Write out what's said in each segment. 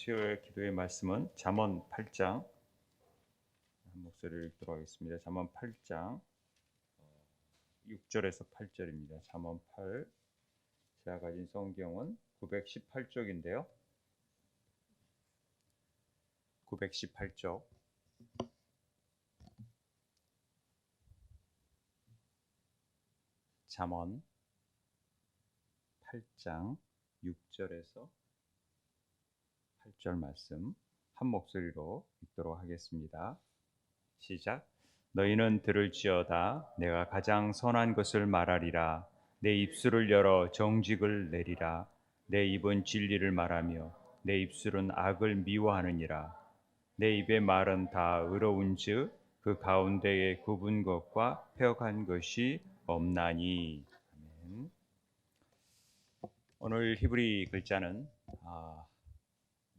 수요일 기도의 말씀은 잠언 8장 한 목소리를 읽도록 하겠습니다. 잠언 8장 6절에서 8절입니다. 잠언 8 제가 가진 성경은 918쪽인데요. 918쪽 잠언 8장 6절에서 8절 말씀 한 목소리로 읽도록 하겠습니다. 시작. 너희는 들을지어다. 내가 가장 선한 것을 말하리라. 내 입술을 열어 정직을 내리라. 내 입은 진리를 말하며 내 입술은 악을 미워하느니라. 내 입의 말은 다 의로운즉 그 가운데에 굽은 것과 폐역한 것이 없나니. 아멘. 오늘 히브리 글자는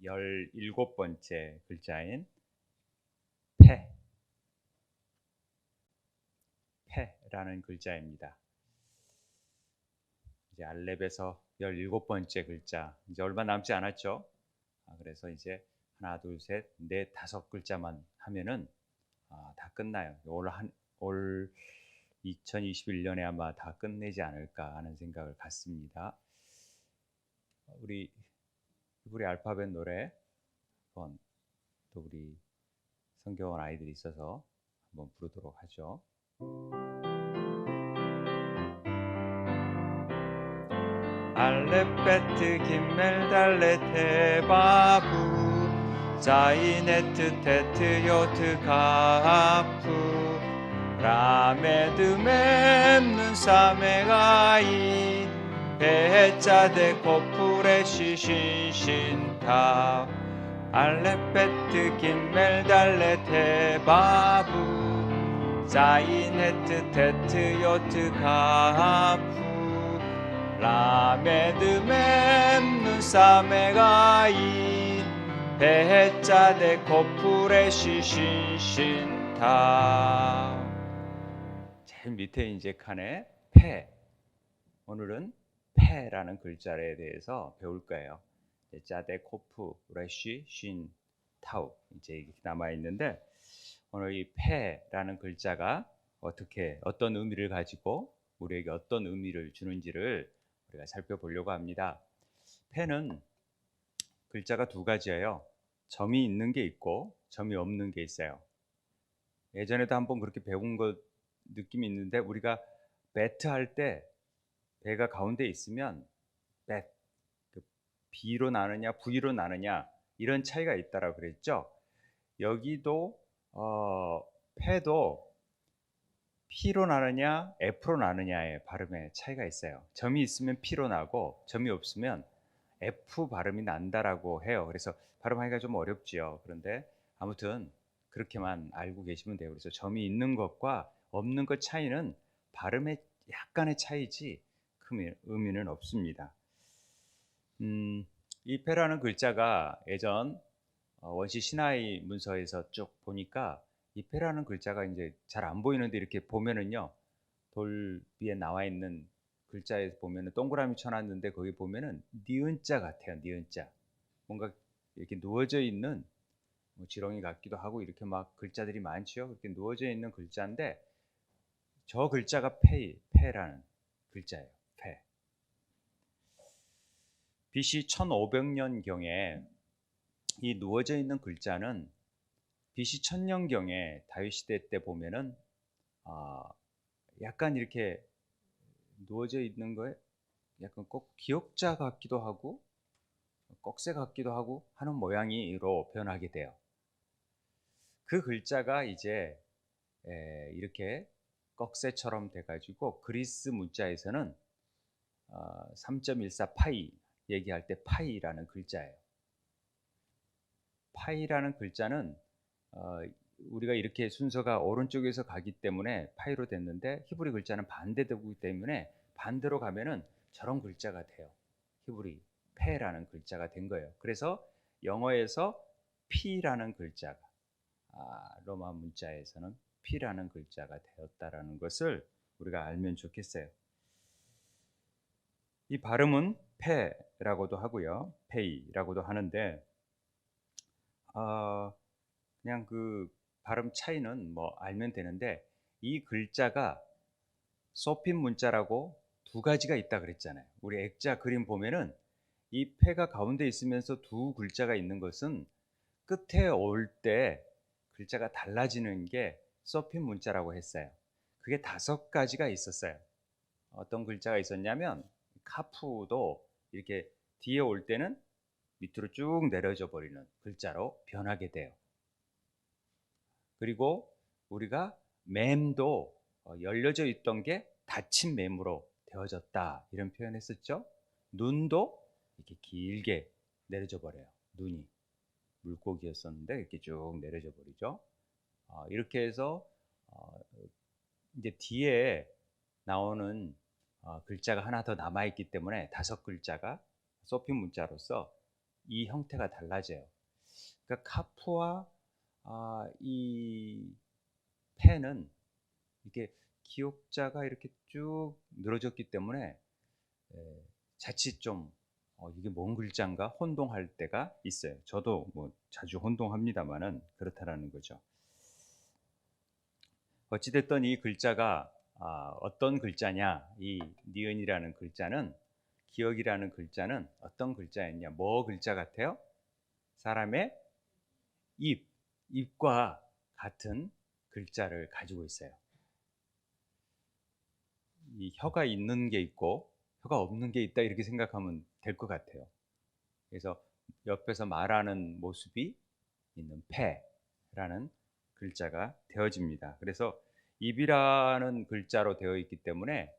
17번째 글자인 페라는 글자입니다. 이제 알렙에서 17번째 글자, 이제 얼마 남지 않았죠. 그래서 이제 하나, 둘, 셋, 넷, 5글자만 하면은 다 끝나요. 올 2021년에 아마 다 끝내지 않을까 하는 생각을 갖습니다. 우리 히브리 알파벳 노래 한번 또 우리 성경원 아이들이 있어서 한번 부르도록 하죠. 알렙 베트 김멜 달렛 헤바부 자이네트 테트 요트 가프 라메드 mem는 사메가이 베자데 코프레 시신신타 알렙 베트 김멜 달렛 헤바부 자이네트 테트 요트 가프 라메드 mem는 사메가이 베자데 코프레 시신신타. 제일 밑에 이제 칸에 페. 오늘은 페라는 글자에 대해서 배울 거예요. 자데 코프 레시 신 타우 이제 이렇게 남아 있는데 오늘 이 페라는 글자가 어떤 의미를 가지고 우리에게 어떤 의미를 주는지를 우리가 살펴보려고 합니다. 페는 글자가 두 가지예요. 점이 있는 게 있고 점이 없는 게 있어요. 예전에도 한번 그렇게 배운 것 느낌이 있는데 우리가 배트 할 때 배가 가운데 있으면 배 B로 나느냐 V로 나느냐 이런 차이가 있다라고 그랬죠. 여기도 패도 P로 나느냐 F로 나느냐의 발음에 차이가 있어요. 점이 있으면 P로 나고 점이 없으면 F 발음이 난다라고 해요. 그래서 발음하기가 좀 어렵지요. 그런데 아무튼 그렇게만 알고 계시면 돼요. 그래서 점이 있는 것과 없는 것 차이는 발음의 약간의 차이지 큰 의미는 없습니다. 이 페라는 글자가 예전 원시 시나이 문서에서 쭉 보니까 이 페라는 글자가 이제 잘 안 보이는데 이렇게 보면은요, 돌 위에 나와 있는 글자에서 보면은 동그라미 쳐놨는데 거기 보면은 니은자 같아요. 니은자. 뭔가 이렇게 누워져 있는 지렁이 같기도 하고 이렇게 막 글자들이 많지요. 그렇게 누워져 있는 글자인데 저 글자가 페라는 글자예요. 페. BC 1500년경에 이 누워져 있는 글자는 BC 1000년경에 다윗 시대 때 보면은 약간 이렇게 누워져 있는 거에 약간 꼭 기역자 같기도 하고 꺽쇠 같기도 하고 하는 모양으로 변하게 돼요. 그 글자가 이제 이렇게 꺽쇠처럼 돼가지고 그리스 문자에서는 3.14 파이 얘기할 때 파이라는 글자예요. 파이라는 글자는 우리가 이렇게 순서가 오른쪽에서 가기 때문에 파이로 됐는데 히브리 글자는 반대되기 때문에 반대로 가면은 저런 글자가 돼요. 히브리 페라는 글자가 된 거예요. 그래서 영어에서 P라는 글자가 로마 문자에서는 P라는 글자가 되었다라는 것을 우리가 알면 좋겠어요. 이 발음은 페라고도 하고요, 페이라고도 하는데 어, 그냥 그 발음 차이는 뭐 알면 되는데, 이 글자가 쏘핀 문자라고 두 가지가 있다 그랬잖아요. 우리 액자 그림 보면은 이 패가 가운데 있으면서 두 글자가 있는 것은 끝에 올 때 글자가 달라지는 게 쏘핀 문자라고 했어요. 그게 다섯 가지가 있었어요. 어떤 글자가 있었냐면 카푸도 이렇게 뒤에 올 때는 밑으로 쭉 내려져 버리는 글자로 변하게 돼요. 그리고 우리가 맴도 열려져 있던 게 닫힌 맴으로 되어졌다 이런 표현했었죠. 눈도 이렇게 길게 내려져 버려요. 눈이 물고기였었는데 이렇게 쭉 내려져 버리죠. 이렇게 해서 어, 이제 뒤에 나오는 글자가 하나 더 남아 있기 때문에 다섯 글자가 소핀 문자로서 이 형태가 달라져요. 그러니까 카프와 이 펜은 이게 기억자가 이렇게 쭉 늘어졌기 때문에 자칫 좀 이게 뭔 글자인가 혼동할 때가 있어요. 저도 뭐 자주 혼동합니다만은 그렇다라는 거죠. 어찌됐든 이 글자가 어떤 글자냐, 이 니은이라는 글자는, 기억이라는 글자는 어떤 글자였냐, 뭐 글자 같아요? 사람의 입, 입과 같은 글자를 가지고 있어요. 이 혀가 있는 게 있고 혀가 없는 게 있다 이렇게 생각하면 될 것 같아요. 그래서 옆에서 말하는 모습이 있는 패라는 글자가 되어집니다. 그래서 입이라는 글자로 되어 있기 때문에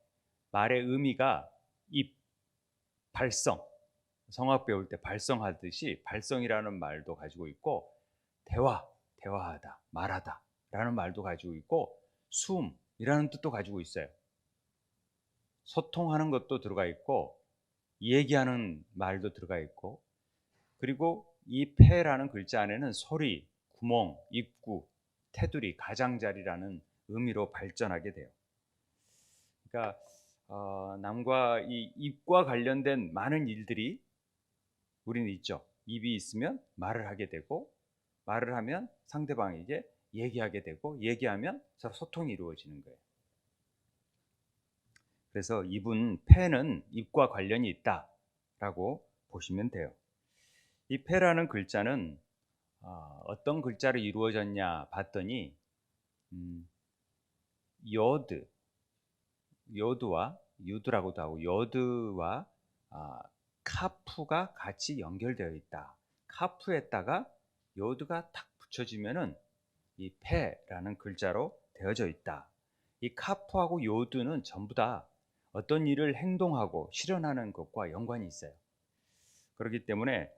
말의 의미가 입, 발성, 성악 배울 때 발성하듯이 발성이라는 말도 가지고 있고, 대화, 대화하다, 말하다 라는 말도 가지고 있고, 숨이라는 뜻도 가지고 있어요. 소통하는 것도 들어가 있고, 얘기하는 말도 들어가 있고, 그리고 이 패라는 글자 안에는 소리, 구멍, 입구, 테두리, 가장자리라는 의미로 발전하게 돼요. 그러니까 남과 이 입과 관련된 많은 일들이 우리는 있죠. 입이 있으면 말을 하게 되고, 말을 하면 상대방에게 얘기하게 되고, 얘기하면 서로 소통이 이루어지는 거예요. 그래서 입은 패는 입과 관련이 있다라고 보시면 돼요. 이 패라는 글자는 어떤 글자로 이루어졌냐 봤더니 요드, 요드와 유드라고도 하고 요드와 카프가 같이 연결되어 있다. 카프에다가 요드가 탁 붙여지면은 이 패라는 글자로 되어져 있다. 이 카프하고 요드는 전부 다 어떤 일을 행동하고 실현하는 것과 연관이 있어요. 그렇기 때문에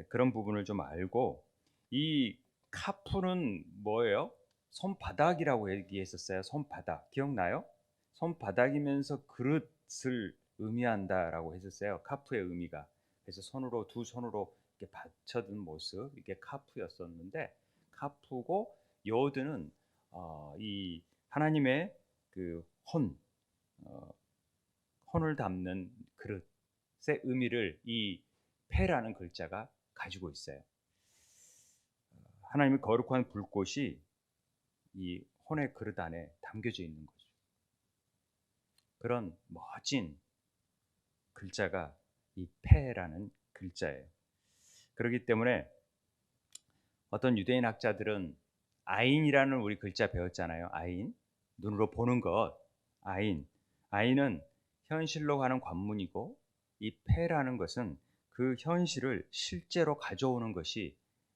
그런 부분을 좀 알고, 이 카프는 뭐예요? 손바닥이라고 얘기했었어요. 손바닥 기억나요? 손바닥이면서 그릇을 의미한다라고 했었어요. 카프의 의미가. 그래서 손으로 두 손으로 이렇게 받쳐든 모습, 이게 카프였었는데, 카프고 요드는 이 하나님의 그 어, 혼을 담는 그릇의 의미를 이 패라는 글자가 가지고 있어요. 하나님의 거룩한 불꽃이 이 혼의 그릇 안에 담겨져 있는 거죠. 그런 멋진 글자가 이 패라는 글자예요. 그렇기 때문에 어떤 유대인 학자들은 아인이라는 우리 글자 배웠잖아요. 아인, 눈으로 보는 것. 아인, 아인은 현실로 가는 관문이고, 이 패라는 것은 그 현실을 실제로 가져오는 것이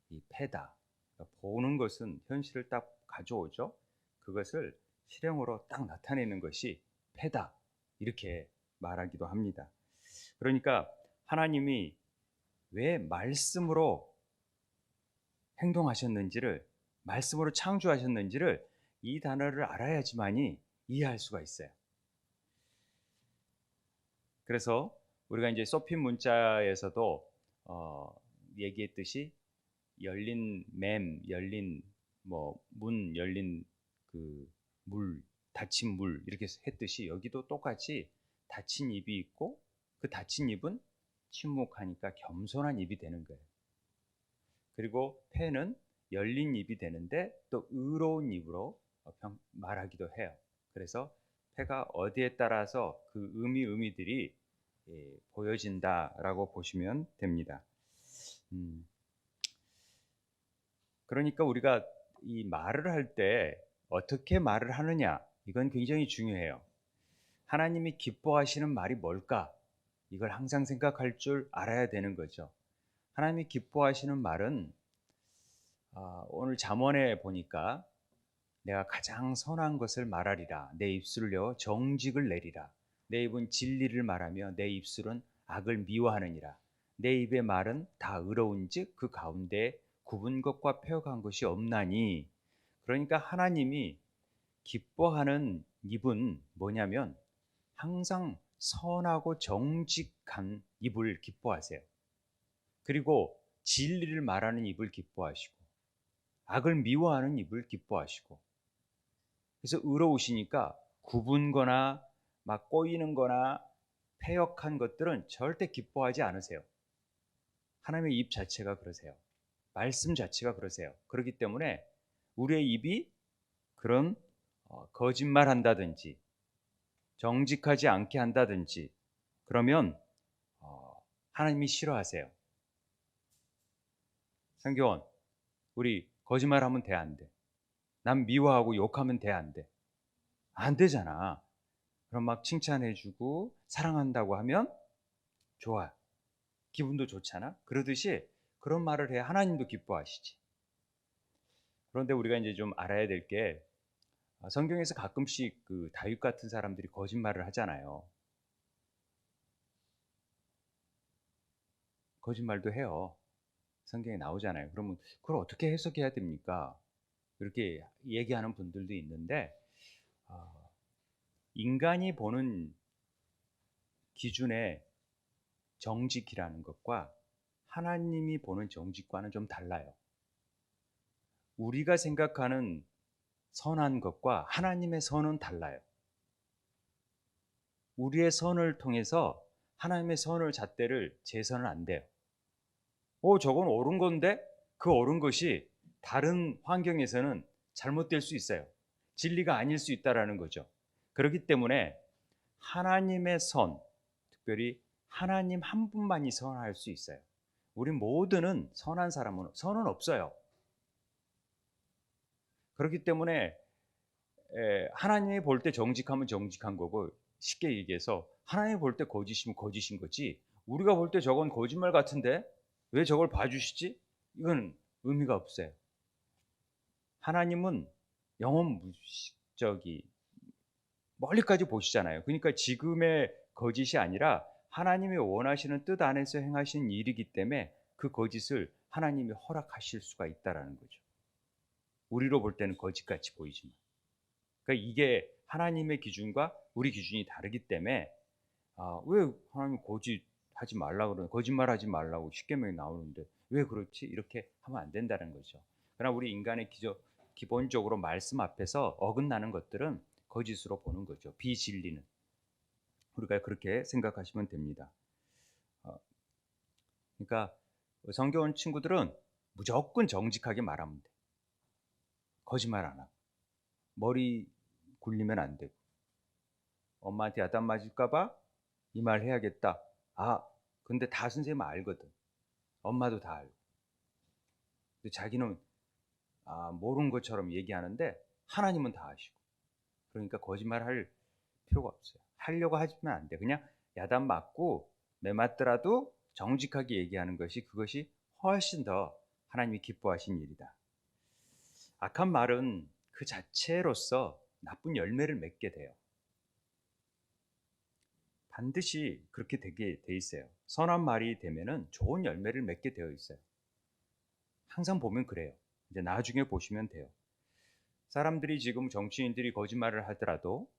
이 패다. 그러니까 보는 것은 현실을 딱 가져오죠. 그것을 실행으로 딱 나타내는 것이 패다. 이렇게 말하기도 합니다. 그러니까 하나님이 왜 말씀으로 행동하셨는지를, 말씀으로 창조하셨는지를 이 단어를 알아야지만이 이해할 수가 있어요. 그래서 우리가 이제 소핀 문자에서도 얘기했듯이 열린 맴, 열린 뭐 문, 열린 그 물, 닫힌 물 이렇게 했듯이 여기도 똑같이 닫힌 입이 있고, 그 닫힌 입은 침묵하니까 겸손한 입이 되는 거예요. 그리고 폐는 열린 입이 되는데 또 의로운 입으로 말하기도 해요. 그래서 폐가 어디에 따라서 그 의미들이 보여진다라고 보시면 됩니다. 그러니까 우리가 이 말을 할 때 어떻게 말을 하느냐, 이건 굉장히 중요해요. 하나님이 기뻐하시는 말이 뭘까? 이걸 항상 생각할 줄 알아야 되는 거죠. 하나님이 기뻐하시는 말은 오늘 잠언에 보니까 내가 가장 선한 것을 말하리라. 내 입술을 여 정직을 내리라. 내 입은 진리를 말하며 내 입술은 악을 미워하느니라. 내 입의 말은 다 의로운즉 그 가운데 굽은 것과 폐역한 것이 없나니. 그러니까 하나님이 기뻐하는 입은 뭐냐면 항상 선하고 정직한 입을 기뻐하세요. 그리고 진리를 말하는 입을 기뻐하시고 악을 미워하는 입을 기뻐하시고, 그래서 의로우시니까 굽은 거나 막 꼬이는 거나 패역한 것들은 절대 기뻐하지 않으세요. 하나님의 입 자체가 그러세요. 말씀 자체가 그러세요. 그렇기 때문에 우리의 입이 그런 거짓말 한다든지 정직하지 않게 한다든지 그러면 하나님이 싫어하세요. 성경원, 우리 거짓말하면 돼, 안 돼? 남 미워하고 욕하면 돼, 안 돼? 안 되잖아. 그럼 막 칭찬해주고 사랑한다고 하면 좋아, 기분도 좋잖아. 그러듯이 그런 말을 해야 하나님도 기뻐하시지. 그런데 우리가 이제 좀 알아야 될 게, 성경에서 가끔씩 그 다윗 같은 사람들이 거짓말을 하잖아요. 거짓말도 해요. 성경에 나오잖아요. 그러면 그걸 어떻게 해석해야 됩니까? 이렇게 얘기하는 분들도 있는데, 인간이 보는 기준의 정직이라는 것과 하나님이 보는 정직과는 좀 달라요. 우리가 생각하는 선한 것과 하나님의 선은 달라요. 우리의 선을 통해서 하나님의 선을 잣대를 재서는 안 돼요. 저건 옳은 건데 그 옳은 것이 다른 환경에서는 잘못될 수 있어요. 진리가 아닐 수 있다라는 거죠. 그렇기 때문에 하나님의 선, 특별히 하나님 한 분만이 선할 수 있어요. 우리 모두는 선한 사람은 선은 없어요. 그렇기 때문에 하나님이 볼 때 정직하면 정직한 거고, 쉽게 얘기해서 하나님이 볼 때 거짓이면 거짓인 거지, 우리가 볼 때 저건 거짓말 같은데 왜 저걸 봐주시지? 이건 의미가 없어요. 하나님은 영원 무식적이 멀리까지 보시잖아요. 그러니까 지금의 거짓이 아니라 하나님이 원하시는 뜻 안에서 행하신 일이기 때문에 그 거짓을 하나님이 허락하실 수가 있다라는 거죠. 우리로 볼 때는 거짓같이 보이지만, 그러니까 이게 하나님의 기준과 우리 기준이 다르기 때문에 왜 하나님 거짓하지 말라 그러는, 거짓말하지 말라고 십계명에 나오는데 왜 그렇지? 이렇게 하면 안 된다는 거죠. 그러나 우리 인간의 기본적으로 말씀 앞에서 어긋나는 것들은 거짓으로 보는 거죠. 비진리는. 우리가 그렇게 생각하시면 됩니다. 그러니까 성경 친구들은 무조건 정직하게 말하면 돼. 거짓말 안 하고 머리 굴리면 안 되고, 엄마한테 야단 맞을까봐 이 말 해야겠다. 근데 다 선생님은 알거든. 엄마도 다 알고. 근데 자기는 모르는 것처럼 얘기하는데 하나님은 다 아시고. 그러니까 거짓말 할 필요가 없어요. 하려고 하시면 안 돼. 그냥 야단 맞고 매맞더라도 정직하게 얘기하는 것이, 그것이 훨씬 더 하나님이 기뻐하신 일이다. 악한 말은 그 자체로서 나쁜 열매를 맺게 돼요. 반드시 그렇게 되게 돼 있어요. 선한 말이 되면은 좋은 열매를 맺게 되어 있어요. 항상 보면 그래요. 이제 나중에 보시면 돼요. 사람들이 지금 정치인들이 거짓말을 하더라도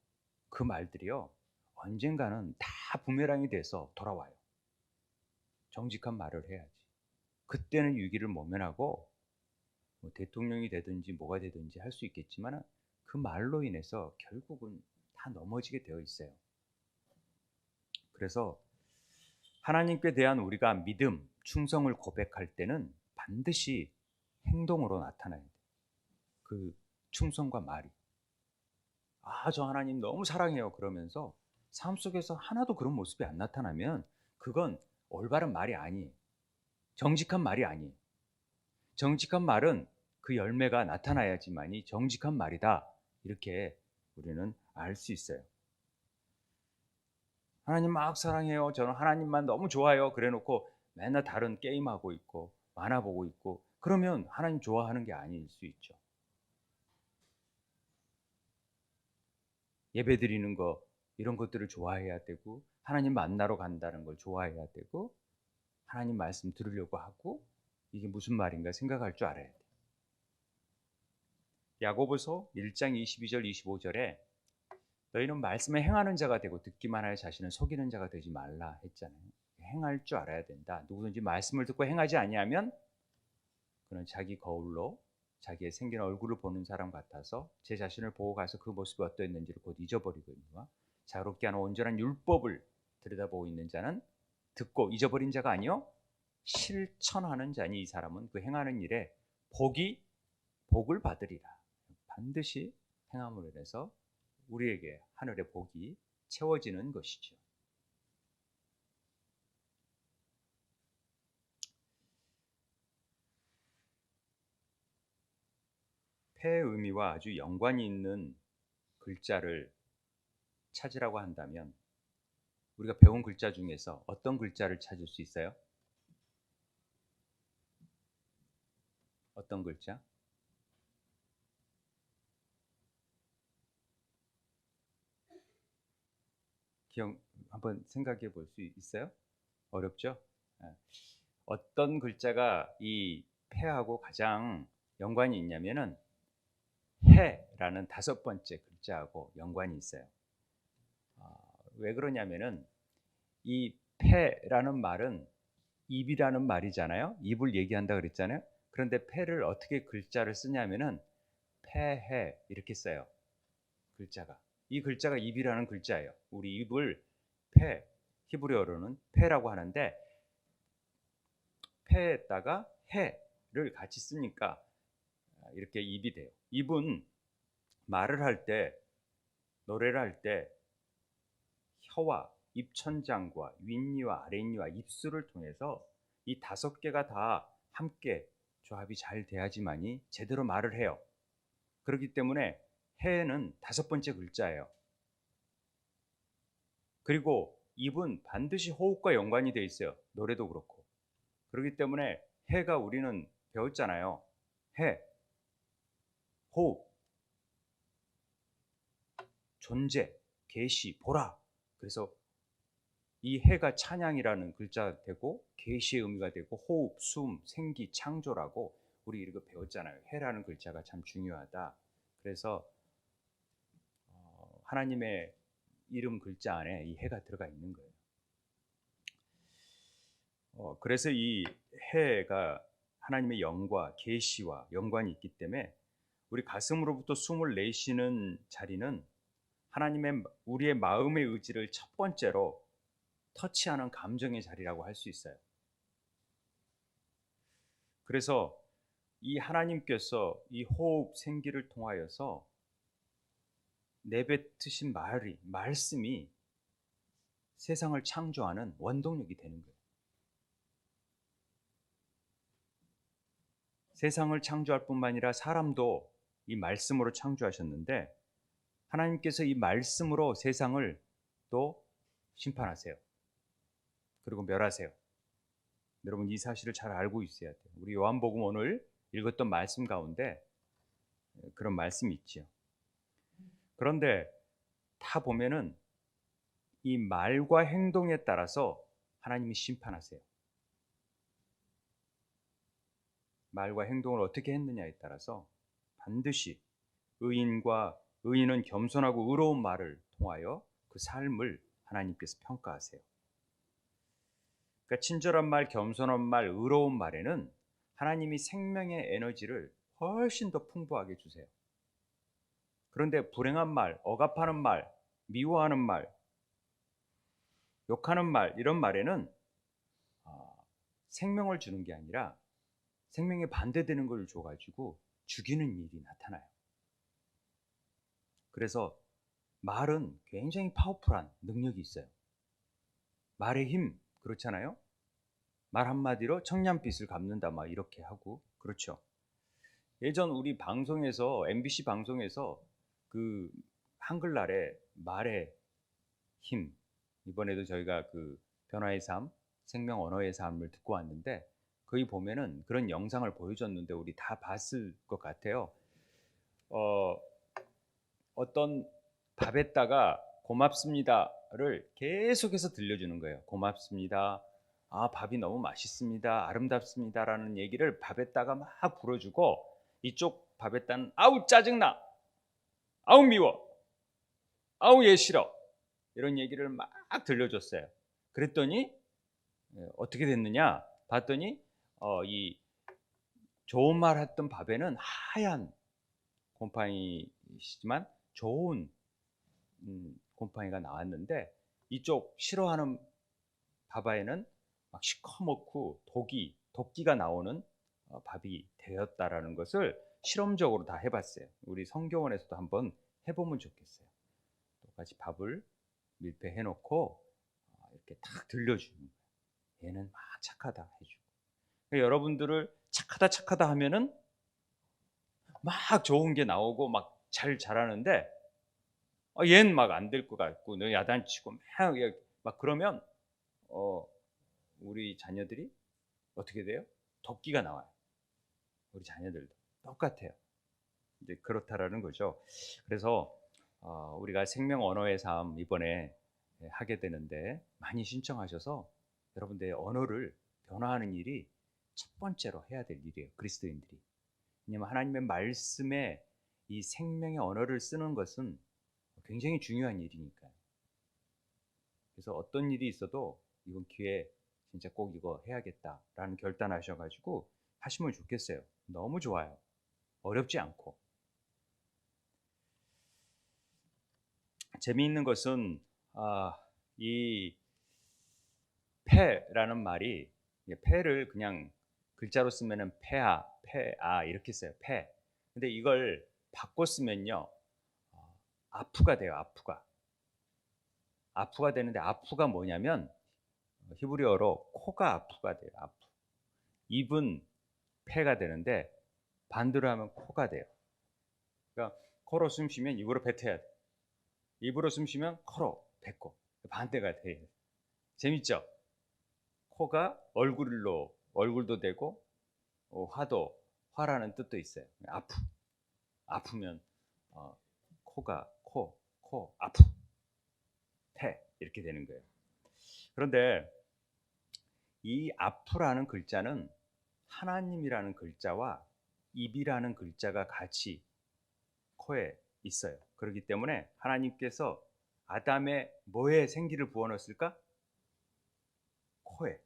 그 말들이요, 언젠가는 다 부메랑이 돼서 돌아와요. 정직한 말을 해야지. 그때는 위기를 모면하고 뭐 대통령이 되든지 뭐가 되든지 할 수 있겠지만 그 말로 인해서 결국은 다 넘어지게 되어 있어요. 그래서 하나님께 대한 우리가 믿음, 충성을 고백할 때는 반드시 행동으로 나타나야 돼. 그 충성과 말이. 저 하나님 너무 사랑해요. 그러면서 삶 속에서 하나도 그런 모습이 안 나타나면 그건 올바른 말이 아니에요. 정직한 말이 아니에요. 정직한 말은 그 열매가 나타나야지만이 정직한 말이다. 이렇게 우리는 알 수 있어요. 하나님 막 사랑해요. 저는 하나님만 너무 좋아요. 그래 놓고 맨날 다른 게임하고 있고 만화 보고 있고 그러면 하나님 좋아하는 게 아닐 수 있죠. 예배 드리는 거 이런 것들을 좋아해야 되고 하나님 만나러 간다는 걸 좋아해야 되고 하나님 말씀 들으려고 하고 이게 무슨 말인가 생각할 줄 알아야 돼. 야고보서 1장 22절 25절에 너희는 말씀에 행하는 자가 되고 듣기만 할 자신을 속이는 자가 되지 말라 했잖아요. 행할 줄 알아야 된다. 누구든지 말씀을 듣고 행하지 아니하면 그는 자기 거울로 자기의 생긴 얼굴을 보는 사람 같아서 제 자신을 보고 가서 그 모습이 어떠했는지를 곧 잊어버리거니와 자유롭게 하는 온전한 율법을 들여다보고 있는 자는 듣고 잊어버린 자가 아니요 실천하는 자니 이 사람은 그 행하는 일에 복을 받으리라. 반드시 행함으로 인해서 우리에게 하늘의 복이 채워지는 것이죠. 폐의 의미와 아주 연관이 있는 글자를 찾으라고 한다면 우리가 배운 글자 중에서 어떤 글자를 찾을 수 있어요? 어떤 글자? 기억 한번 생각해 볼 수 있어요? 어렵죠? 어떤 글자가 이 폐하고 가장 연관이 있냐면은 해라는 5번째 글자하고 연관이 있어요. 왜 그러냐면은 이 폐라는 말은 입이라는 말이잖아요. 입을 얘기한다 그랬잖아요. 그런데 폐를 어떻게 글자를 쓰냐면은 폐해 이렇게 써요. 글자가. 이 글자가 입이라는 글자예요. 우리 입을 폐, 히브리어로는 폐라고 하는데 폐에다가 해를 같이 쓰니까 이렇게 입이 돼요. 입은 말을 할 때, 노래를 할 때 혀와 입천장과 윗니와 아랫니와 입술을 통해서 이 5개가 다 함께 조합이 잘 돼야지만이 제대로 말을 해요. 그렇기 때문에 해는 5번째 글자예요. 그리고 입은 반드시 호흡과 연관이 돼 있어요. 노래도 그렇고. 그렇기 때문에 해가 우리는 배웠잖아요. 해, 호흡, 존재, 계시, 보라. 그래서 이 해가 찬양이라는 글자가 되고 계시의 의미가 되고 호흡, 숨, 생기, 창조라고 우리 이거 배웠잖아요. 해라는 글자가 참 중요하다. 그래서 하나님의 이름 글자 안에 이 해가 들어가 있는 거예요. 그래서 이 해가 하나님의 영과 계시와 연관이 있기 때문에 우리 가슴으로부터 숨을 내쉬는 자리는 하나님의 우리의 마음의 의지를 첫 번째로 터치하는 감정의 자리라고 할 수 있어요. 그래서 이 하나님께서 이 호흡 생기를 통하여서 내뱉으신 말씀이 세상을 창조하는 원동력이 되는 거예요. 세상을 창조할 뿐만 아니라 사람도 이 말씀으로 창조하셨는데 하나님께서 이 말씀으로 세상을 또 심판하세요. 그리고 멸하세요. 여러분 이 사실을 잘 알고 있어야 돼요. 우리 요한복음 오늘 읽었던 말씀 가운데 그런 말씀이 있죠. 그런데 다 보면은 이 말과 행동에 따라서 하나님이 심판하세요. 말과 행동을 어떻게 했느냐에 따라서 반드시 의인은 겸손하고 의로운 말을 통하여 그 삶을 하나님께서 평가하세요. 그러니까 친절한 말, 겸손한 말, 의로운 말에는 하나님이 생명의 에너지를 훨씬 더 풍부하게 주세요. 그런데 불행한 말, 억압하는 말, 미워하는 말, 욕하는 말 이런 말에는 생명을 주는 게 아니라 생명에 반대되는 걸 줘가지고 죽이는 일이 나타나요. 그래서 말은 굉장히 파워풀한 능력이 있어요. 말의 힘, 그렇잖아요. 말 한마디로 청량빛을 갚는다 막 이렇게 하고 그렇죠. 예전 우리 방송에서 MBC 방송에서 그 한글날에 말의 힘, 이번에도 저희가 그 변화의 삶, 생명 언어의 삶을 듣고 왔는데 거기 보면은 그런 영상을 보여줬는데 우리 다 봤을 것 같아요. 어, 어떤 밥에다가 고맙습니다를 계속해서 들려주는 거예요. 고맙습니다. 아, 밥이 너무 맛있습니다. 아름답습니다라는 얘기를 밥에다가 막 불어주고 이쪽 밥에다는 아우 짜증나. 아우 미워. 아우 얘 싫어. 이런 얘기를 막 들려줬어요. 그랬더니 어떻게 됐느냐 봤더니 이 좋은 말 했던 밥에는 하얀 곰팡이시지만 좋은 곰팡이가 나왔는데 이쪽 싫어하는 바바에는 막 시커멓고 독기가 나오는 밥이 되었다라는 것을 실험적으로 다 해봤어요. 우리 성교원에서도 한번 해보면 좋겠어요. 똑같이 밥을 밀폐해 놓고 이렇게 딱 들려주는 거예요. 얘는 막 착하다 해주고. 그러니까 여러분들을 착하다 하면은 막 좋은 게 나오고 막 잘 자라는데 얘는 막 안 될 것 같고 너 야단치고 막 그러면 우리 자녀들이 어떻게 돼요? 도끼가 나와요. 우리 자녀들도 똑같아요. 이제 그렇다라는 거죠. 그래서 우리가 생명 언어의 삶 이번에 하게 되는데 많이 신청하셔서 여러분들의 언어를 변화하는 일이 첫 번째로 해야 될 일이에요. 그리스도인들이. 왜냐하면 하나님의 말씀에 이 생명의 언어를 쓰는 것은 굉장히 중요한 일이니까요. 그래서 어떤 일이 있어도 이번 기회에 진짜 꼭 이거 해야겠다라는 결단하셔가지고 하시면 좋겠어요. 너무 좋아요. 어렵지 않고. 재미있는 것은 이 패라는 말이 패를 그냥 글자로 쓰면은 패아 이렇게 써요. 패. 근데 이걸 바꿔 쓰면요 아프가 돼요. 아프가 되는데 아프가 뭐냐면 히브리어로 코가 아프가 돼요. 아프. 입은 폐가 되는데 반대로 하면 코가 돼요. 그러니까 코로 숨 쉬면 입으로 뱉어야 돼. 입으로 숨 쉬면 코로 뱉고 반대가 돼요. 재밌죠? 코가 얼굴도 되고 화라는 뜻도 있어요. 아프면 코가 코 폐 이렇게 되는 거예요. 그런데 이 아프라는 글자는 하나님이라는 글자와 입이라는 글자가 같이 코에 있어요. 그렇기 때문에 하나님께서 아담의 뭐에 생기를 부어 넣었을까? 코에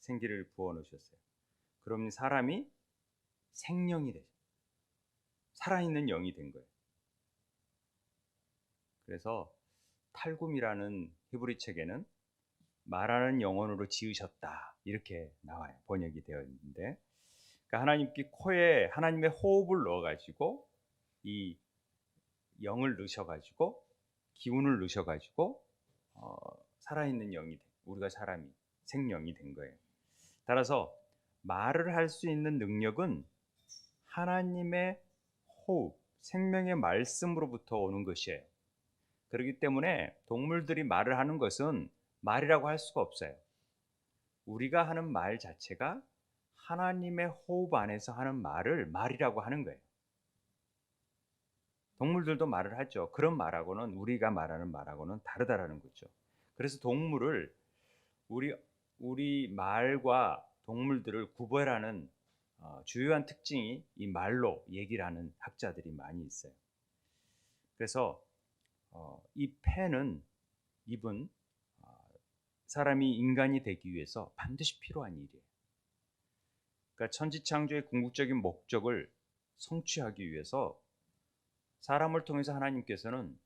생기를 부어 넣으셨어요. 그럼 사람이 생명이 되죠. 살아있는 영이 된 거예요. 그래서 탈굼이라는 히브리 책에는 말하는 영혼으로 지으셨다 이렇게 나와요. 번역이 되어 있는데 그러니까 하나님께 코에 하나님의 호흡을 넣어가지고 이 영을 넣으셔가지고 기운을 넣으셔가지고 살아있는 영이 우리가 사람이 생명이 된 거예요. 따라서 말을 할 수 있는 능력은 하나님의 호흡, 생명의 말씀으로부터 오는 것이에요. 그렇기 때문에 동물들이 말을 하는 것은 말이라고 할 수가 없어요. 우리가 하는 말 자체가 하나님의 호흡 안에서 하는 말을 말이라고 하는 거예요. 동물들도 말을 하죠. 그런 말하고는 우리가 말하는 말하고는 다르다라는 거죠. 그래서 동물을 우리 말과 동물들을 구별하는 주요한 특징이 이 말로 얘기를 하는 학자들이 많이 있어요. 그래서 이 폐는 입은 사람이 인간이 되기 위해서 반드시 필요한 일이에요. 그러니까 천지창조의 궁극적인 목적을 성취하기 위해서 사람을 통해서 하나님께서는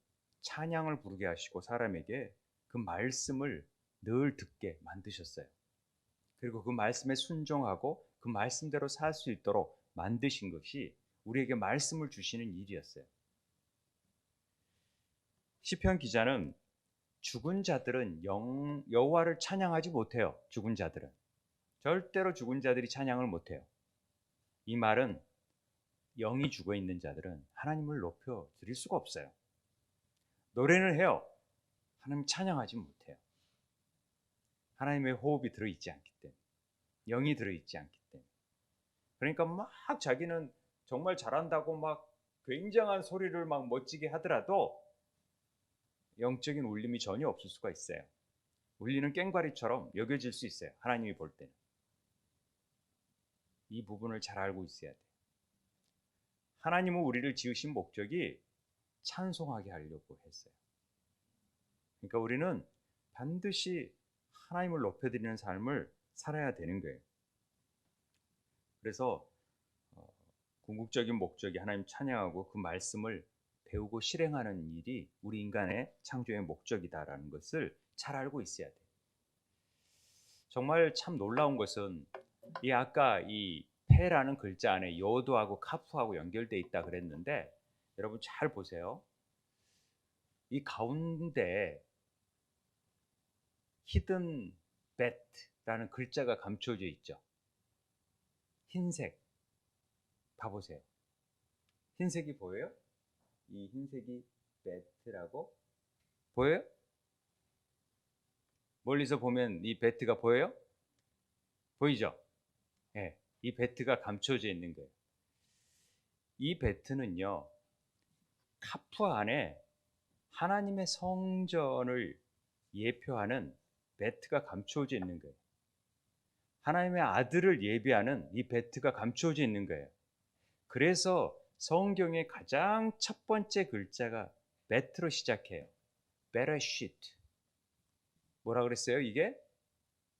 찬양을 부르게 하시고 사람에게 그 말씀을 늘 듣게 만드셨어요. 그리고 그 말씀에 순종하고 그 말씀대로 살 수 있도록 만드신 것이 우리에게 말씀을 주시는 일이었어요. 시편 기자는 죽은 자들은 여호와를 찬양하지 못해요. 죽은 자들은 절대로 죽은 자들이 찬양을 못해요. 이 말은 영이 죽어 있는 자들은 하나님을 높여 드릴 수가 없어요. 노래는 해요. 하나님 찬양하지 못해요. 하나님의 호흡이 들어있지 않기 때문에, 영이 들어있지 않기 때문에. 그러니까 막 자기는 정말 잘한다고 막 굉장한 소리를 막 멋지게 하더라도 영적인 울림이 전혀 없을 수가 있어요. 울리는 꽹과리처럼 여겨질 수 있어요. 하나님이 볼 때는. 이 부분을 잘 알고 있어야 돼요. 하나님은 우리를 지으신 목적이 찬송하게 하려고 했어요. 그러니까 우리는 반드시 하나님을 높여드리는 삶을 살아야 되는 거예요. 그래서 궁극적인 목적이 하나님 찬양하고 그 말씀을 배우고 실행하는 일이 우리 인간의 창조의 목적이다라는 것을 잘 알고 있어야 돼요. 정말 참 놀라운 것은 이 아까 이 페라는 글자 안에 요도하고 카프하고 연결되어 있다 그랬는데 여러분 잘 보세요. 이 가운데 히든 벳라는 글자가 감춰져 있죠. 흰색 봐보세요. 흰색이 보여요? 이 흰색이 베트라고 보여요? 멀리서 보면 이 베트가 보여요? 보이죠? 네, 이 베트가 감춰져 있는 거예요. 이 베트는요, 카프 안에 하나님의 성전을 예표하는 베트가 감춰져 있는 거예요. 하나님의 아들을 예비하는 이 베트가 감춰져 있는 거예요. 그래서 성경의 가장 첫 번째 글자가 베트로 시작해요. 베레시트. 뭐라 그랬어요? 이게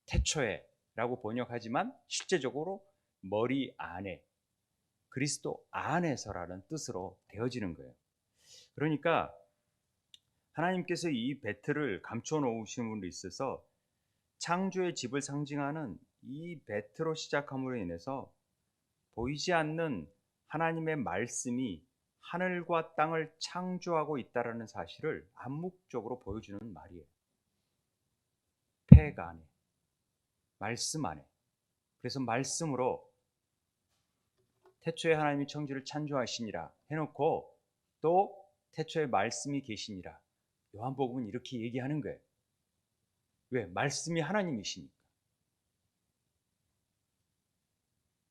태초에라고 번역하지만 실제적으로 머리 안에, 그리스도 안에서라는 뜻으로 되어지는 거예요. 그러니까 하나님께서 이 베트를 감춰 놓으신 분도 있어서 창조의 집을 상징하는 이 베트로 시작함으로 인해서 보이지 않는 하나님의 말씀이 하늘과 땅을 창조하고 있다라는 사실을 암묵적으로 보여주는 말이에요. 폐가 안에, 말씀 안에. 그래서 말씀으로 태초에 하나님이 천지를 창조하시니라 해놓고 또 태초에 말씀이 계시니라. 요한복음은 이렇게 얘기하는 거예요. 왜? 말씀이 하나님이시니까.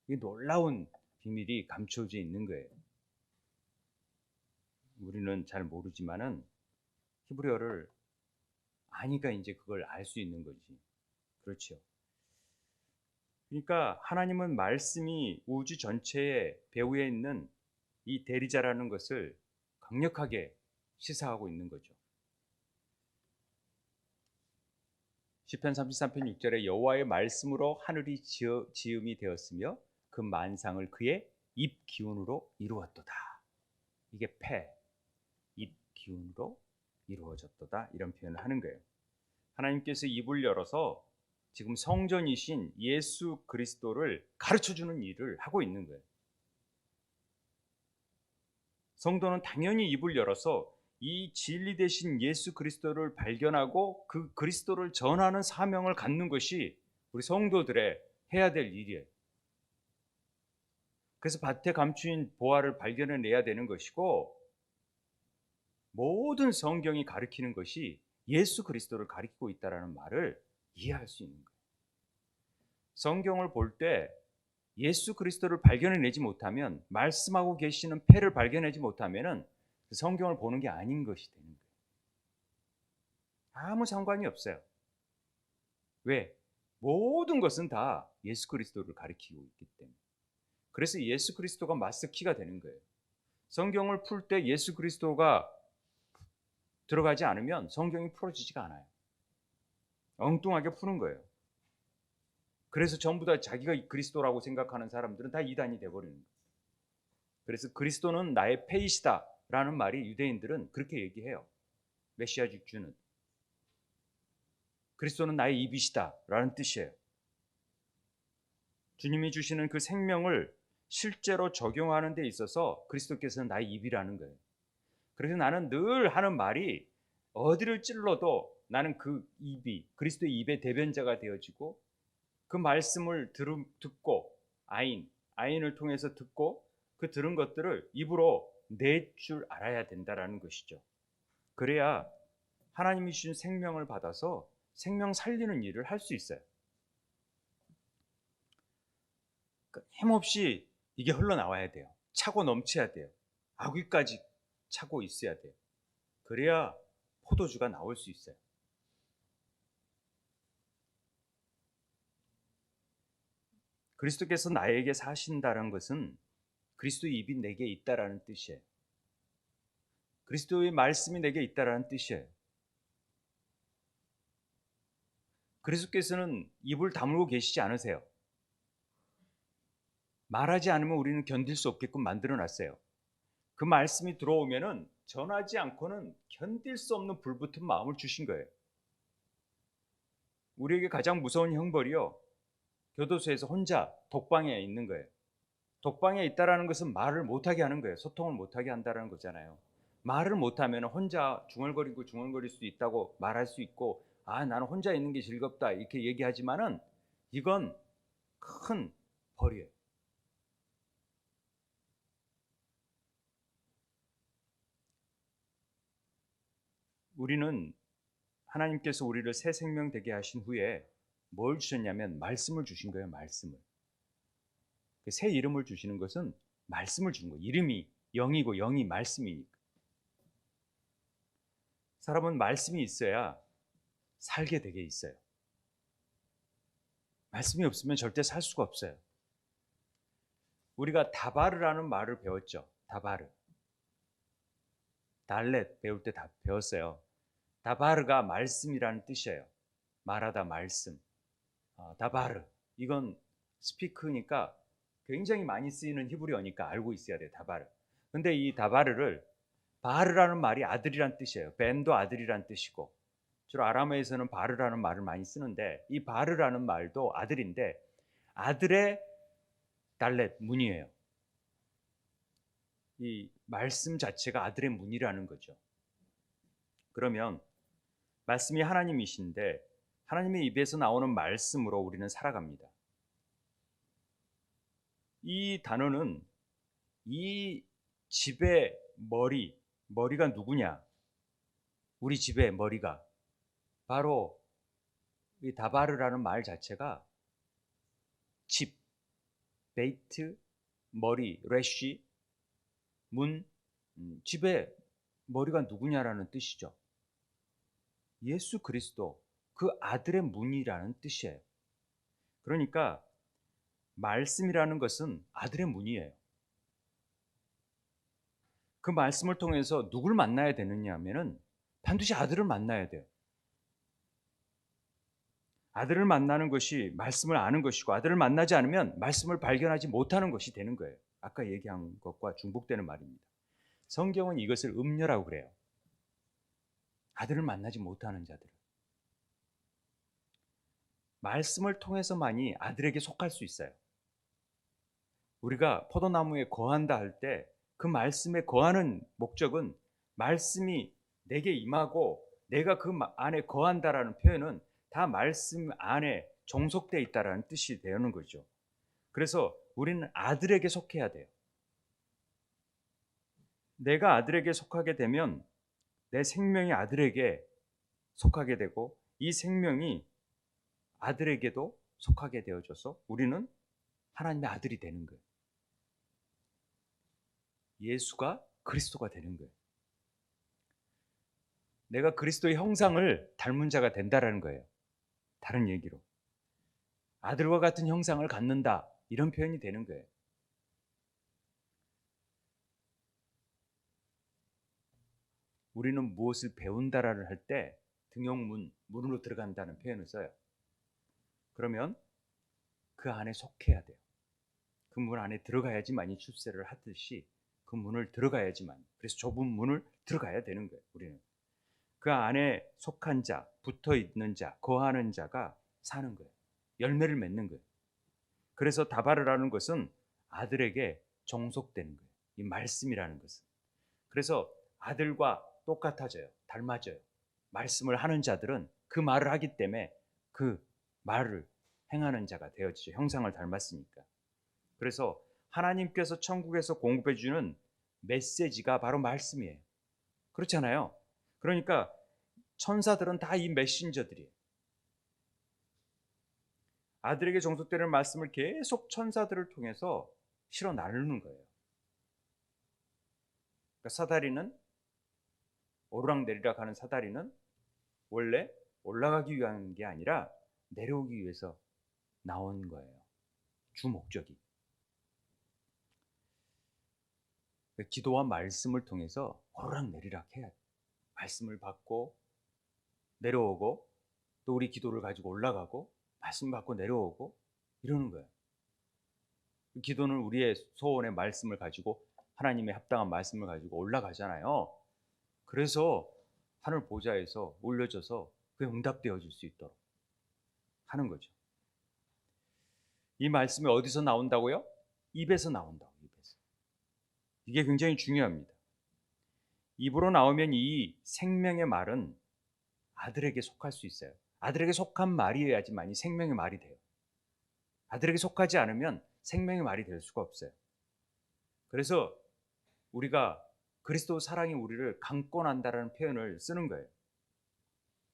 이 놀라운 비밀이 감춰져 있는 거예요. 우리는 잘 모르지만은 히브리어를 아니까 이제 그걸 알 수 있는 거지. 그렇죠. 그러니까 하나님은 말씀이 우주 전체에 배후에 있는 이 대리자라는 것을 강력하게 시사하고 있는 거죠. 시편 33편 6절에 여호와의 말씀으로 하늘이 지음이 되었으며 그 만상을 그의 입 기운으로 이루었도다. 이게 입 기운으로 이루어졌도다. 이런 표현을 하는 거예요. 하나님께서 입을 열어서 지금 성전이신 예수 그리스도를 가르쳐주는 일을 하고 있는 거예요. 성도는 당연히 입을 열어서 이 진리 되신 예수 그리스도를 발견하고 그 그리스도를 전하는 사명을 갖는 것이 우리 성도들의 해야 될 일이에요. 그래서 밭에 감추인 보화를 발견해내야 되는 것이고 모든 성경이 가리키는 것이 예수 그리스도를 가리키고 있다는 말을 이해할 수 있는 거예요. 성경을 볼 때 예수 그리스도를 발견해내지 못하면 말씀하고 계시는 패를 발견하지 못하면 성경을 보는 게 아닌 것이 되는 거예요. 아무 상관이 없어요. 왜? 모든 것은 다 예수 그리스도를 가리키고 있기 때문에. 그래서 예수 그리스도가 마스터키가 되는 거예요. 성경을 풀 때 예수 그리스도가 들어가지 않으면 성경이 풀어지지가 않아요. 엉뚱하게 푸는 거예요. 그래서 전부 다 자기가 그리스도라고 생각하는 사람들은 다 이단이 돼버리는 거예요. 그래서 그리스도는 나의 페이시다 라는 말이 유대인들은 그렇게 얘기해요. 메시아직 주는. 그리스도는 나의 입이시다 라는 뜻이에요. 주님이 주시는 그 생명을 실제로 적용하는 데 있어서 그리스도께서는 나의 입이라는 거예요. 그래서 나는 늘 하는 말이 어디를 찔러도 나는 그 입이 그리스도의 입의 대변자가 되어지고 그 말씀을 듣고 아인을 통해서 듣고 그 들은 것들을 입으로 낼 줄 알아야 된다라는 것이죠. 그래야 하나님이 주신 생명을 받아서 생명 살리는 일을 할 수 있어요. 그러니까 힘없이 이게 흘러나와야 돼요. 차고 넘쳐야 돼요. 아귀까지 차고 있어야 돼요. 그래야 포도주가 나올 수 있어요. 그리스도께서 나에게 사신다는 것은 그리스도의 입이 내게 있다라는 뜻이에요. 그리스도의 말씀이 내게 있다라는 뜻이에요. 그리스도께서는 입을 다물고 계시지 않으세요. 말하지 않으면 우리는 견딜 수 없게끔 만들어 놨어요. 그 말씀이 들어오면은 전하지 않고는 견딜 수 없는 불붙은 마음을 주신 거예요. 우리에게 가장 무서운 형벌이요, 교도소에서 혼자 독방에 있는 거예요. 독방에 있다라는 것은 말을 못하게 하는 거예요. 소통을 못하게 한다는 거잖아요. 말을 못하면 혼자 중얼거릴 수도 있다고 말할 수 있고, 나는 혼자 있는 게 즐겁다 이렇게 얘기하지만은 이건 큰 벌이에요. 우리는 하나님께서 우리를 새 생명 되게 하신 후에 뭘 주셨냐면 말씀을 주신 거예요. 말씀을. 새 이름을 주시는 것은 말씀을 주는 거예요. 이름이 영이고 영이 말씀이니까. 사람은 말씀이 있어야 살게 되게 있어요. 말씀이 없으면 절대 살 수가 없어요. 우리가 다바르라는 말을 배웠죠. 다바르. 달렛 배울 때 다 배웠어요. 다바르가 말씀이라는 뜻이에요. 말하다 말씀. 다바르. 이건 스피크니까 굉장히 많이 쓰이는 히브리어니까 알고 있어야 돼요. 다바르. 근데 이 다바르를 바르라는 말이 아들이란 뜻이에요. 벤도 아들이란 뜻이고, 주로 아람어에서는 바르라는 말을 많이 쓰는데 이 바르라는 말도 아들인데 아들의 달렛 문이에요. 이 말씀 자체가 아들의 문이라는 거죠. 그러면 말씀이 하나님이신데 하나님의 입에서 나오는 말씀으로 우리는 살아갑니다. 이 단어는 이 집의 머리가 누구냐? 우리 집의 머리가 바로 이 다바르라는 말 자체가 집, 베이트, 머리, 레쉬, 문, 집의 머리가 누구냐라는 뜻이죠. 예수 그리스도, 그 아들의 문이라는 뜻이에요. 그러니까 말씀이라는 것은 아들의 문이에요. 그 말씀을 통해서 누굴 만나야 되느냐 하면은 반드시 아들을 만나야 돼요. 아들을 만나는 것이 말씀을 아는 것이고, 아들을 만나지 않으면 말씀을 발견하지 못하는 것이 되는 거예요. 아까 얘기한 것과 중복되는 말입니다. 성경은 이것을 음녀라고 그래요. 아들을 만나지 못하는 자들. 말씀을 통해서만이 아들에게 속할 수 있어요. 우리가 포도나무에 거한다 할 때 그 말씀에 거하는 목적은 말씀이 내게 임하고 내가 그 안에 거한다라는 표현은 다 말씀 안에 종속되어 있다라는 뜻이 되는 거죠. 그래서 우리는 아들에게 속해야 돼요. 내가 아들에게 속하게 되면 내 생명이 아들에게 속하게 되고 이 생명이 아들에게도 속하게 되어져서 우리는 하나님의 아들이 되는 거예요. 예수가 그리스도가 되는 거예요. 내가 그리스도의 형상을 닮은 자가 된다라는 거예요. 다른 얘기로 아들과 같은 형상을 갖는다 이런 표현이 되는 거예요. 우리는 무엇을 배운다라를 할 때 등용문, 문으로 들어간다는 표현을 써요. 그러면 그 안에 속해야 돼요. 그 문 안에 들어가야지만이 출세를 하듯이 그 문을 들어가야지만, 그래서 좁은 문을 들어가야 되는 거예요. 우리는 그 안에 속한 자, 붙어 있는 자, 거하는 자가 사는 거예요. 열매를 맺는 거예요. 그래서 다바르라는 것은 아들에게 종속되는 거예요. 이 말씀이라는 것은. 그래서 아들과 똑같아져요. 닮아져요. 말씀을 하는 자들은 그 말을 하기 때문에 그 말을 행하는 자가 되어지죠. 형상을 닮았으니까. 그래서 하나님께서 천국에서 공급해 주는 메시지가 바로 말씀이에요. 그렇잖아요. 그러니까 천사들은 다 이 메신저들이에요. 아들에게 종속되는 말씀을 계속 천사들을 통해서 실어 나르는 거예요. 그러니까 사다리는 오르락내리락 하는 사다리는 원래 올라가기 위한 게 아니라 내려오기 위해서 나온 거예요. 주 목적이. 기도와 말씀을 통해서 오르락내리락 해야 돼. 말씀을 받고 내려오고 또 우리 기도를 가지고 올라가고 말씀 받고 내려오고 이러는 거예요. 기도는 우리의 소원의 말씀을 가지고 하나님의 합당한 말씀을 가지고 올라가잖아요. 그래서 하늘 보좌에서 올려져서 그게 응답되어질 수 있도록 하는 거죠. 이 말씀이 어디서 나온다고요? 입에서 나온다고. 입에서. 이게 굉장히 중요합니다. 입으로 나오면 이 생명의 말은 아들에게 속할 수 있어요. 아들에게 속한 말이어야지만이 생명의 말이 돼요. 아들에게 속하지 않으면 생명의 말이 될 수가 없어요. 그래서 우리가 그리스도 사랑이 우리를 강권한다라는 표현을 쓰는 거예요.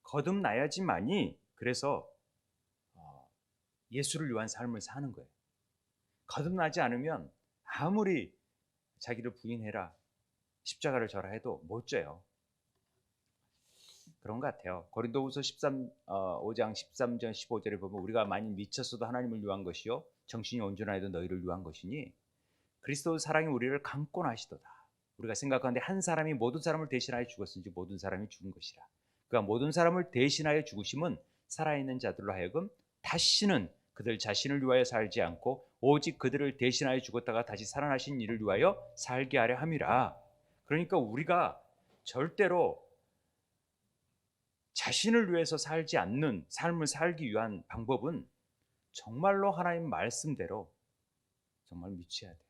거듭나야지만이 그래서 예수를 위한 삶을 사는 거예요. 거듭나지 않으면 아무리 자기를 부인해라, 십자가를 져라 해도 못 져요. 그런 것 같아요. 고린도후서 5장 13절 15절에 보면 우리가 만일 미쳤어도 하나님을 위한 것이요 정신이 온전하여도 너희를 위한 것이니 그리스도 사랑이 우리를 강권하시도다. 우리가 생각하는데 한 사람이 모든 사람을 대신하여 죽었은지 모든 사람이 죽은 것이라. 그러니까 모든 사람을 대신하여 죽으심은 살아있는 자들로 하여금 다시는 그들 자신을 위하여 살지 않고 오직 그들을 대신하여 죽었다가 다시 살아나신 이를 위하여 살게 하려 함이라. 그러니까 우리가 절대로 자신을 위해서 살지 않는 삶을 살기 위한 방법은 정말로 하나님 말씀대로 정말 미쳐야 돼.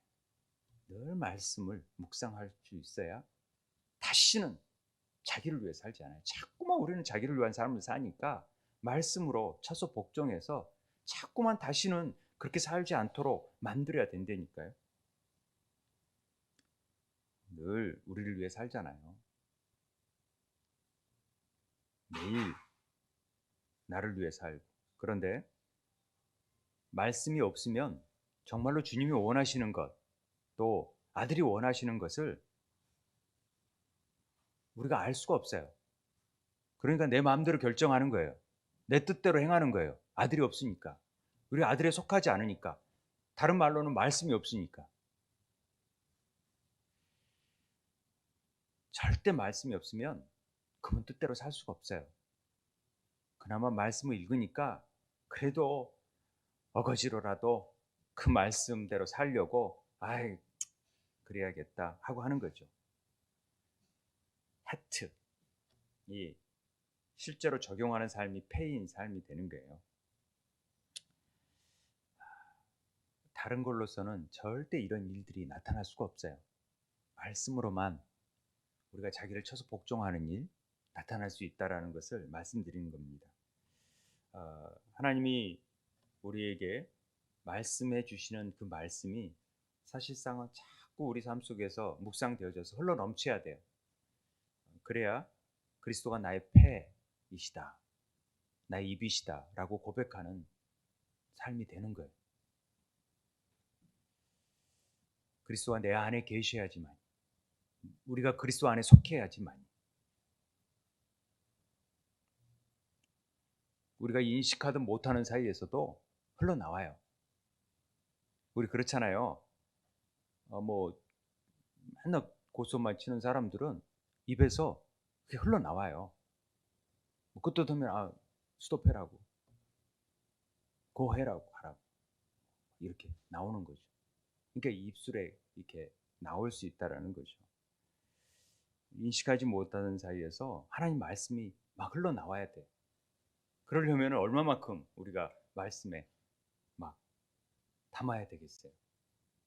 늘 말씀을 묵상할 수 있어야 다시는 자기를 위해 살지 않아요. 자꾸만 우리는 자기를 위한 삶을 사니까 말씀으로 차소 복종해서 자꾸만 다시는 그렇게 살지 않도록 만들어야 된다니까요. 늘 우리를 위해 살잖아요. 매일 나를 위해 살고. 그런데 말씀이 없으면 정말로 주님이 원하시는 것, 또 아들이 원하시는 것을 우리가 알 수가 없어요. 그러니까 내 마음대로 결정하는 거예요. 내 뜻대로 행하는 거예요. 아들이 없으니까. 우리 아들에 속하지 않으니까. 다른 말로는 말씀이 없으니까. 절대 말씀이 없으면 그분 뜻대로 살 수가 없어요. 그나마 말씀을 읽으니까 그래도 어거지로라도 그 말씀대로 살려고 아이 그래야겠다 하고 하는 거죠. 하트. 이 실제로 적용하는 삶이 폐인 삶이 되는 거예요. 다른 걸로서는 절대 이런 일들이 나타날 수가 없어요. 말씀으로만 우리가 자기를 쳐서 복종하는 일 나타날 수 있다라는 것을 말씀드리는 겁니다. 하나님이 우리에게 말씀해 주시는 그 말씀이 사실상은 자꾸 우리 삶 속에서 묵상되어져서 흘러 넘쳐야 돼요. 그래야 그리스도가 나의 패이시다, 나의 입이시다 라고 고백하는 삶이 되는 거예요. 그리스도가 내 안에 계셔야지만, 우리가 그리스도 안에 속해야지만, 우리가 인식하든 못하는 사이에서도 흘러나와요. 우리 그렇잖아요. 뭐 맨날 고소만 치는 사람들은 입에서 그게 흘러나와요. 그것도 하면 스톱해라고, 고해라고 하라고 이렇게 나오는 거죠. 그러니까 입술에 이렇게 나올 수 있다라는 거죠. 인식하지 못하는 사이에서 하나님 말씀이 막 흘러나와야 돼. 그러려면 얼마만큼 우리가 말씀에 막 담아야 되겠어요?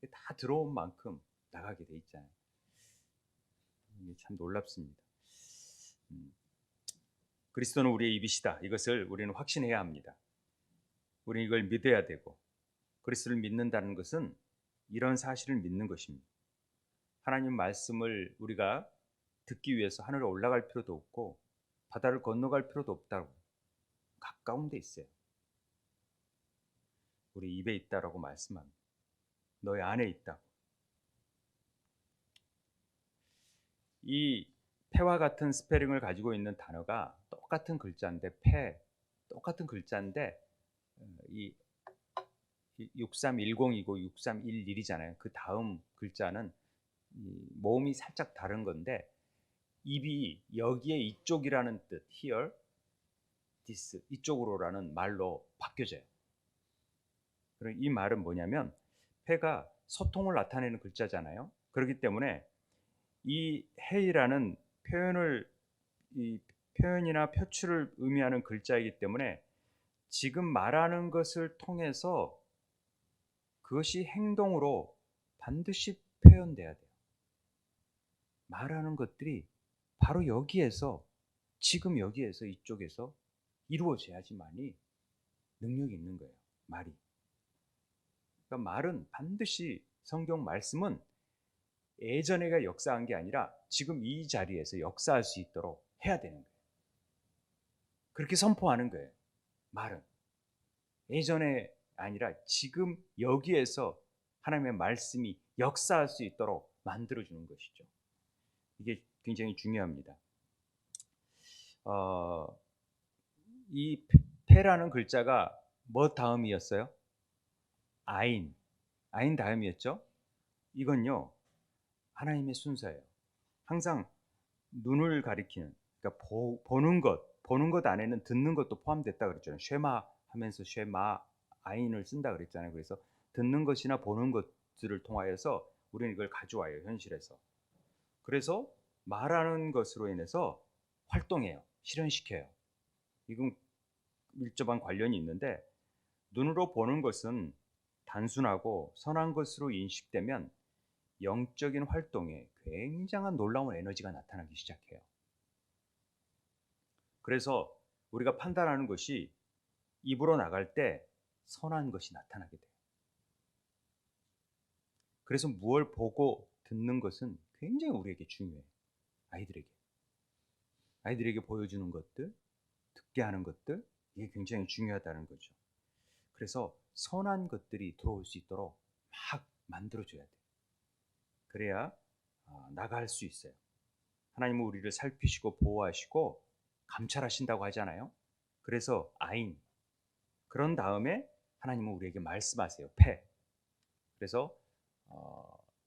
다 들어온 만큼 나가게 돼 있잖아요. 이게 참 놀랍습니다. 그리스도는 우리의 입이시다. 이것을 우리는 확신해야 합니다. 우리는 이걸 믿어야 되고, 그리스도를 믿는다는 것은 이런 사실을 믿는 것입니다. 하나님 말씀을 우리가 듣기 위해서 하늘에 올라갈 필요도 없고 바다를 건너갈 필요도 없다고, 가까운 데 있어요. 우리 입에 있다라고 말씀합니다. 너희 안에 있다고. 이 패와 같은 스페링을 가지고 있는 단어가 똑같은 글자인데, 똑같은 글자인데 이 6310이고 6311이잖아요. 그 다음 글자는 모음이 살짝 다른 건데, 입이 여기에 이쪽이라는 뜻, here, this, 이쪽으로라는 말로 바뀌어져요. 그럼 이 말은 뭐냐면, 패가 소통을 나타내는 글자잖아요. 그렇기 때문에 이 헤이라는 이 표현이나 표출을 의미하는 글자이기 때문에 지금 말하는 것을 통해서 그것이 행동으로 반드시 표현돼야 돼요. 말하는 것들이 바로 여기에서, 지금 여기에서, 이쪽에서 이루어져야지만이 능력이 있는 거예요. 말이. 그러니까 말은 반드시, 성경 말씀은 예전에가 역사한 게 아니라 지금 이 자리에서 역사할 수 있도록 해야 되는 거예요. 그렇게 선포하는 거예요. 말은 예전에 아니라 지금 여기에서 하나님의 말씀이 역사할 수 있도록 만들어주는 것이죠. 이게 굉장히 중요합니다. 이 페라는 글자가 뭐 다음이었어요? 아인 다음이었죠. 이건요, 하나님의 순서예요. 항상 눈을 가리키는, 그러니까 보는 것 안에는 듣는 것도 포함됐다 그랬잖아요. 쉐마 하면서 쉐마 아인을 쓴다 그랬잖아요. 그래서 듣는 것이나 보는 것들을 통하여서 우리는 이걸 가져와요, 현실에서. 그래서 말하는 것으로 인해서 활동해요, 실현시켜요. 이건 밀접한 관련이 있는데, 눈으로 보는 것은 단순하고 선한 것으로 인식되면 영적인 활동에 굉장한 놀라운 에너지가 나타나기 시작해요. 그래서 우리가 판단하는 것이 입으로 나갈 때 선한 것이 나타나게 돼요. 그래서 무엇을 보고 듣는 것은 굉장히 우리에게 중요해요. 아이들에게 보여주는 것들, 듣게 하는 것들, 이게 굉장히 중요하다는 거죠. 그래서 선한 것들이 들어올 수 있도록 막 만들어줘야 돼요. 그래야 나갈 수 있어요. 하나님은 우리를 살피시고 보호하시고 감찰하신다고 하잖아요. 그래서 아인, 그런 다음에 하나님은 우리에게 말씀하세요. 패. 그래서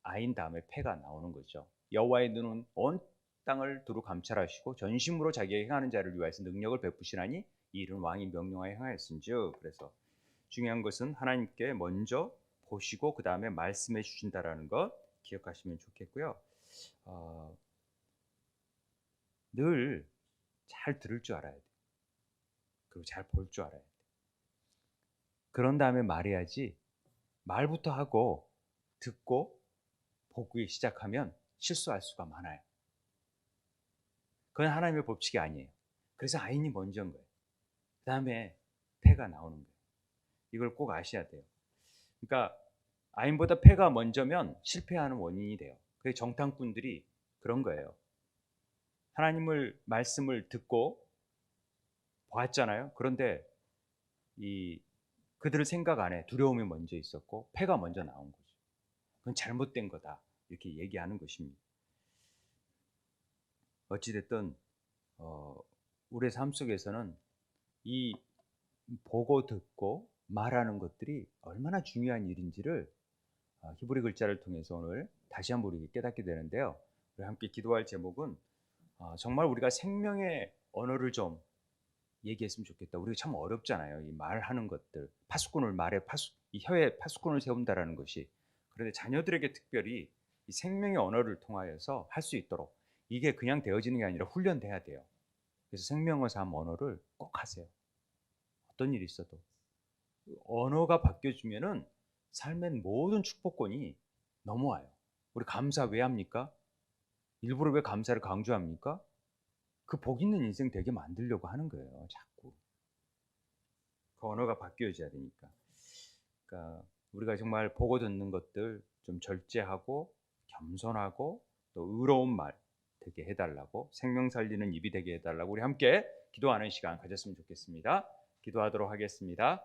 아인 다음에 패가 나오는 거죠. 여호와의 눈은 온 땅을 두루 감찰하시고 전심으로 자기의 행하는 자를 위하여서 능력을 베푸시나니 이 일은 왕이 명령하여 행하였은즉. 그래서 중요한 것은 하나님께 먼저 보시고 그 다음에 말씀해 주신다라는 것 기억하시면 좋겠고요. 늘 잘 들을 줄 알아야 돼요. 그리고 잘 볼 줄 알아야 돼요. 그런 다음에 말해야지, 말부터 하고 듣고 보기 시작하면 실수할 수가 많아요. 그건 하나님의 법칙이 아니에요. 그래서 아인이 먼저인 거예요. 그 다음에 패가 나오는 거예요. 이걸 꼭 아셔야 돼요. 그러니까 아인보다 패가 먼저면 실패하는 원인이 돼요. 그게 정탐꾼들이 그런 거예요. 하나님을 말씀을 듣고 보았잖아요. 그런데 그들의 생각 안에 두려움이 먼저 있었고 패가 먼저 나온 거죠. 그건 잘못된 거다, 이렇게 얘기하는 것입니다. 어찌됐든 우리의 삶 속에서는 이 보고 듣고 말하는 것들이 얼마나 중요한 일인지를 히브리 글자를 통해서 오늘 다시 한번 우리가 깨닫게 되는데요. 우리 함께 기도할 제목은 정말 우리가 생명의 언어를 좀 얘기했으면 좋겠다. 우리가 참 어렵잖아요. 이 말하는 것들, 이 혀에 파수꾼을 세운다라는 것이. 그런데 자녀들에게 특별히 이 생명의 언어를 통하여서 할 수 있도록, 이게 그냥 되어지는 게 아니라 훈련돼야 돼요. 그래서 생명어 3 언어를 꼭 하세요. 어떤 일이 있어도 언어가 바뀌어지면은 삶의 모든 축복권이 넘어와요. 우리 감사 왜 합니까? 일부러 왜 감사를 강조합니까? 그 복 있는 인생 되게 만들려고 하는 거예요, 자꾸. 그 언어가 바뀌어져야 되니까. 그러니까 우리가 정말 보고 듣는 것들 좀 절제하고 겸손하고 또 의로운 말 되게 해달라고, 생명 살리는 입이 되게 해달라고 우리 함께 기도하는 시간 가졌으면 좋겠습니다. 기도하도록 하겠습니다.